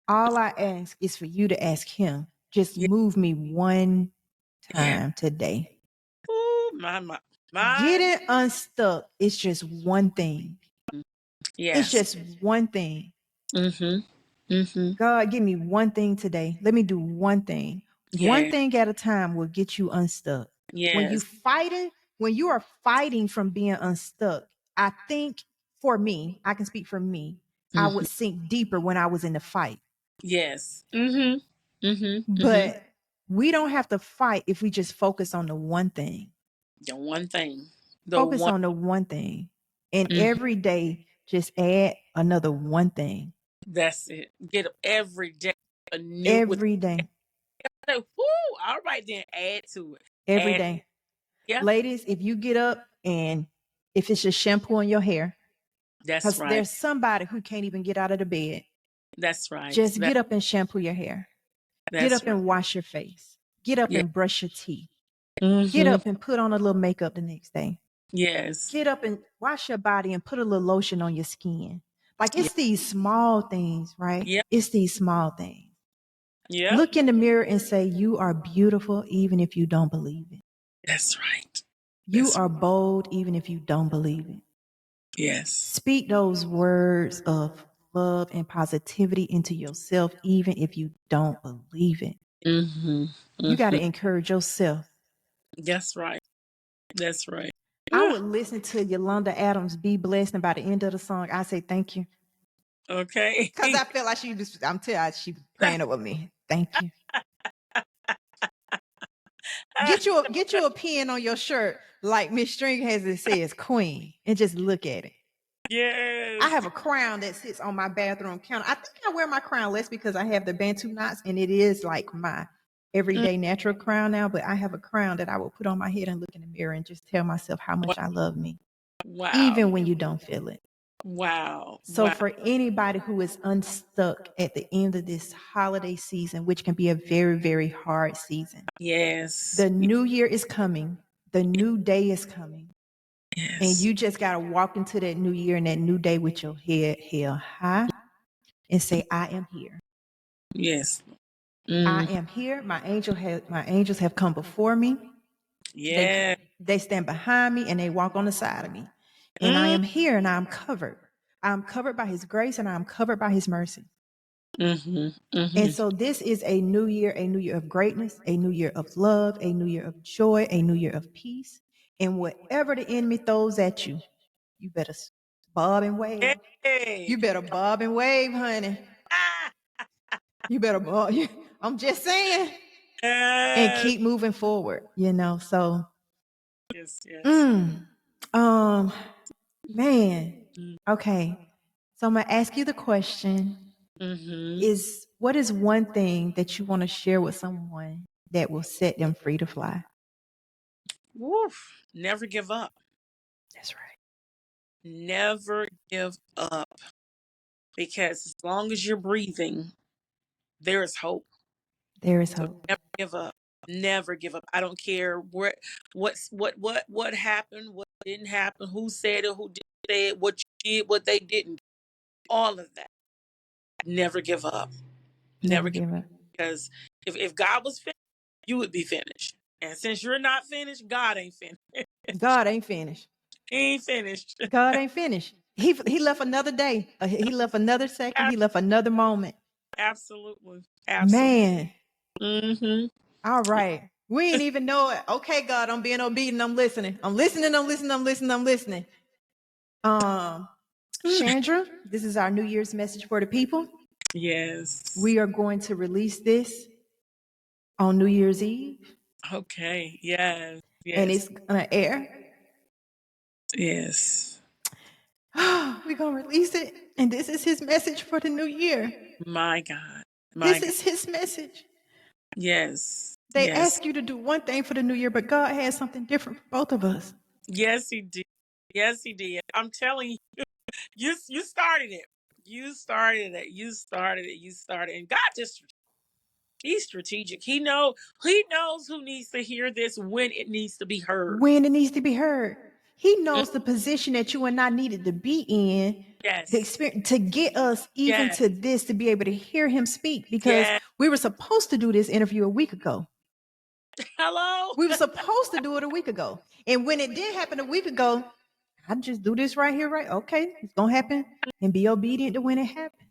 all I ask is for you to ask him, just Yeah. move me one Yeah. time today. Ooh, my. Getting unstuck is just one thing. It's Yes. just one thing. Mm-hmm. Mm-hmm. God, give me one thing today. Let me do one thing. One Yeah. thing at a time will get you unstuck. Yes. When you are fighting from being unstuck, I think for me, I can speak for me, I Mm-hmm. would sink deeper when I was in the fight. Yes. Mm-hmm. Mm-hmm. Mm-hmm. But we don't have to fight if we just focus on the one thing. The one thing. The Focus one. on the one thing. And Mhm. every day, just add another one thing. That's it. Get up every day a new with. Every day. Woo! All right, then add to it. Every Add. day. Yeah, Ladies, if you get up and if it's just shampoo in your hair, that's because right. there's somebody who can't even get out of the bed, That's right. just get up and shampoo your hair. Get That's up right. and wash your face. Get up Yeah. and brush your teeth. Get Mm-hmm. up and put on a little makeup the next day. Yes. Get up and wash your body and put a little lotion on your skin. Like Yeah. it's these small things, right? Yep. It's these small things. Yep. Look in the mirror and say, you are beautiful, even if you don't believe it. That's right. You That's are bold, even if you don't believe it. yes. Speak those words of love and positivity into yourself, even if you don't believe it. Mm-hmm. You got Mm-hmm. to encourage yourself. That's right. That's right. I would listen to Yolanda Adams, Be Blessed, and by the end of the song, I say thank you. Okay. Because I feel like I'm telling you, she was praying over me. Thank you. Get you a pen on your shirt like Miss String has it says Queen and just look at it. I Yes. have a crown that sits on my bathroom counter. I think I wear my crown less because I have the Bantu knots and it is like my Mm. everyday natural crown now, but I have a crown that I will put on my head and look in the mirror and just tell myself how much I love me, Wow. even when you don't feel it. Wow. So Wow. for anybody who is unstuck at the end of this holiday season, which can be a very, very hard season, Yes. the new year is coming. The new day is coming. And Yes. you just got to walk into that new year and that new day with your head held high and say, I am here. Yes. I Mm. am here. My angels have come before me. Yeah. They stand behind me and they walk on the side of me. And I Mm. am here and I'm covered. I'm covered by his grace and I'm covered by his mercy. Mm-hmm. And Mm-hmm. so this is a new year of greatness, a new year of love, a new year of joy, a new year of peace. And whatever the enemy throws at you, you better bob and wave. Hey. You better bob and wave, honey. Ah. You better bob. I'm just saying. And Yes. keep moving forward, So, Yes. Yes. mm, um, man. Okay. So I'm gonna ask you the question Mm-hmm. is what is one thing that you want to share with someone that will set them free to fly? Woof. Never give up. That's right. Never give up. Because as long as you're breathing, there is hope. There is So hope. never give up. Never give up. I don't care what happened, what didn't happen, who said it, who didn't say it, what you did, what they didn't. All of that. Never give up. Never Never give give up. up. Because if God was finished, you would be finished. And since you're not finished, God ain't finished. God ain't finished. He ain't finished. God ain't finished. He left another day. He left another second. He left another moment. Absolutely. Absolutely. Man. Mm-hmm. All right. We ain't even know it. Okay, God, I'm being obedient. I'm listening. I'm listening. I'm listening. I'm listening. I'm listening. Shandra, this is our New Year's message for the people. Yes. We are going to release this on New Year's Eve, Okay. Yes. and Yes. it's gonna air. Yes. We're going to release it. And this is his message for the new year. My God. My This God. is his message. Yes. They Yes. ask you to do one thing for the new year, but God has something different for both of us. Yes, he did. Yes, he did. I'm telling you, you started it. You started it. You started it. You started. And God just he's strategic. He knows who needs to hear this when it needs to be heard. When it needs to be heard. He Mm, knows the position that you and I needed to be in to yes. experience, to get us even Yes. to this, to be able to hear him speak, because Yes. we were supposed to do this interview a week ago. Hello. We were supposed to do it a week ago. And when it did happen a week ago, I just do this right here, right? Okay, it's going to happen, and be obedient to when it happens.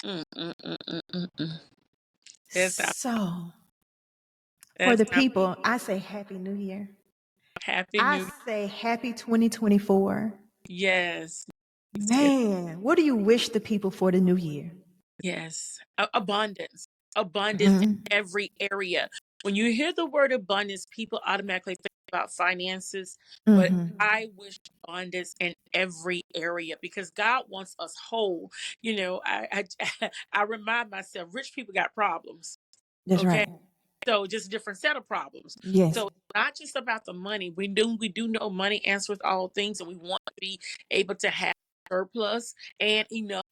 Mm, mm, mm, mm, mm, mm. So, for That's the how people, I say Happy New Year. happy I new. say Happy 2024. Yes. Yes. Man, what do you wish the people for the new year? Yes. Abundance. Abundance in Mhm. every area. When you hear the word abundance, people automatically think about finances, but Mhm. I wish abundance in every area because God wants us whole. I I remind myself, rich people got problems. That's Okay. right. So just a different set of problems. Yes. So it's not just about the money. We do know money answers all things, and we want to be able to have surplus and enough,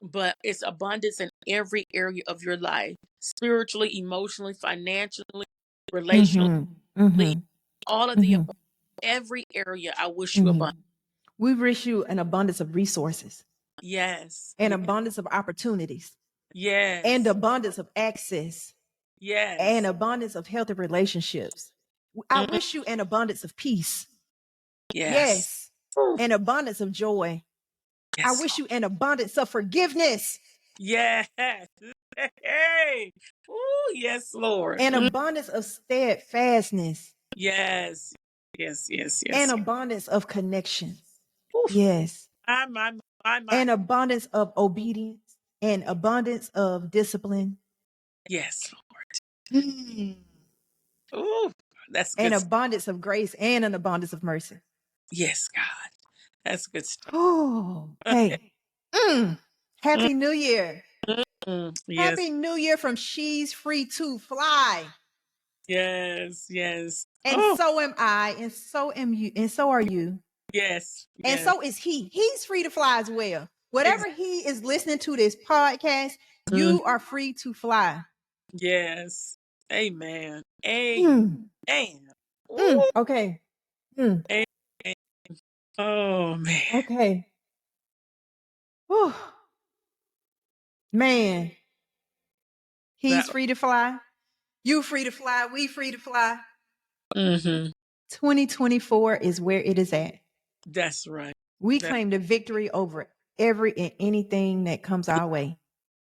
but it's abundance in every area of your life, spiritually, emotionally, financially, relationally, Mhm. Mhm. all of the Mhm. above. Every area, I wish you Mhm. abundance. We wish you an abundance of resources, Yes, an yes, abundance of opportunities, and yes, abundance of access, and yes, abundance of healthy relationships. I mm, wish you an abundance of peace. yes. Yes. Ooh, An abundance of joy. I yes, wish you an abundance of forgiveness, yes. Hey, ooh, yes, Lord. an abundance of steadfastness, Yes, yes, yes, an yes. abundance of connections. Oof, Yes. my, my, my. An abundance of obedience, an abundance of discipline, Yes, mm, ooh, that's an good. abundance of grace, and an abundance of mercy. Yes, God, that's good stuff. Oh, hey. Mm. Mm, Happy New Year. yes, Happy New Year from She's Free to Fly. yes, yes. And Oh, so am I, and so am you, and so are you. yes, And yes. so is he. He's free to fly as well. Whatever he is listening to this podcast, Mm, you are free to fly. yes. Amen. Amen. Mm. Ooh, Okay. Mm. amen. Oh man, Okay. Whew. Man, that. he's free to fly. You free to fly. We free to fly. Mm-hmm. 2024 is where it is at. That's right. We That. claim the victory over every and anything that comes our way.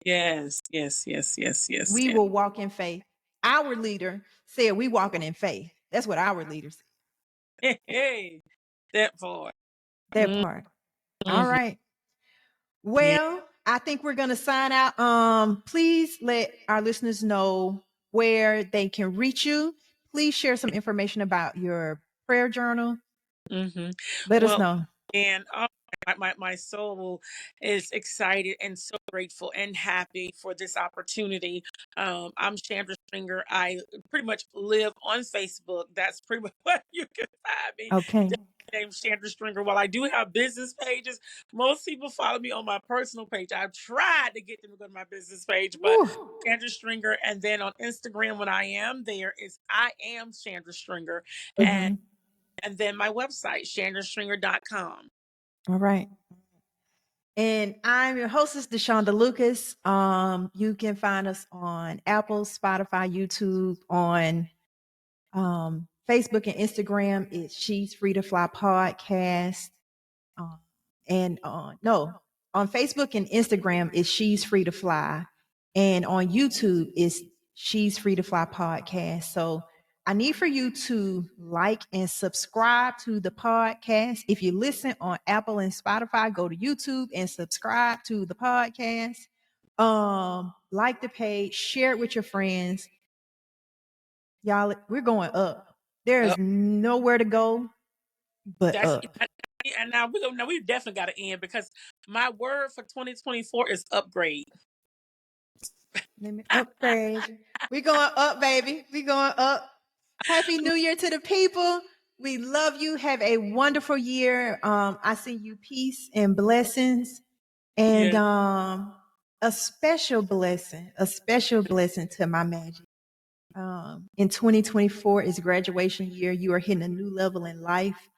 Yes, yes, yes, yes, yes, We yes. will walk in faith. Our leader said we walking in faith. That's what our leader said. Hey, hey, that part. That part. All Mm-hmm. right. Yeah. Well, I think we're going to sign out. Please let our listeners know where they can reach you. Please share some information about your prayer journal. Mm-hmm. Let us Well, know. and my soul is excited and so grateful and happy for this opportunity. I'm Chandra Stringer. I pretty much live on Facebook. That's pretty much what you can find me. Okay. Name Shandra Stringer. While I do have business pages, most people follow me on my personal page. I've tried to get them to go to my business page, but Woo. Shandra Stringer. And then on Instagram, when I am there, is I am Shandra Stringer. And Mhm. and then my website, shandrastringer.com. All right. And I'm your hostess, Deshonda Lucas. You can find us on Apple, Spotify, YouTube, on Facebook and Instagram. It's She's Free to Fly Podcast. Uh, and no, on Facebook and Instagram, it's She's Free to Fly. And on YouTube, it's She's Free to Fly Podcast. So I need for you to like and subscribe to the podcast. If you listen on Apple and Spotify, go to YouTube and subscribe to the podcast. Like the page, share it with your friends. Y'all, we're going up. There Uh, is nowhere to go but that's up. And now we definitely got to end because my word for 2024 is upgrade. Let me upgrade you. We going up, baby. We going up. Happy New Year to the people. We love you. Have a wonderful year. I send you peace and blessings. And Yeah, a special blessing to my magic. In 2024 is graduation year. You are hitting a new level in life.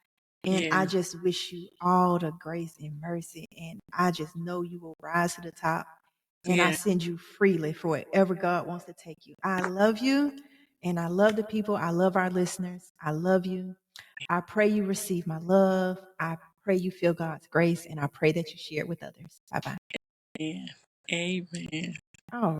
And yeah, I just wish you all the grace and mercy. And I just know you will rise to the top. And I yeah, send you freely for wherever God wants to take you. I love you. And I love the people. I love our listeners. I love you. I pray you receive my love. I pray you feel God's grace. And I pray that you share it with others. Bye bye. yeah. Amen. Oh,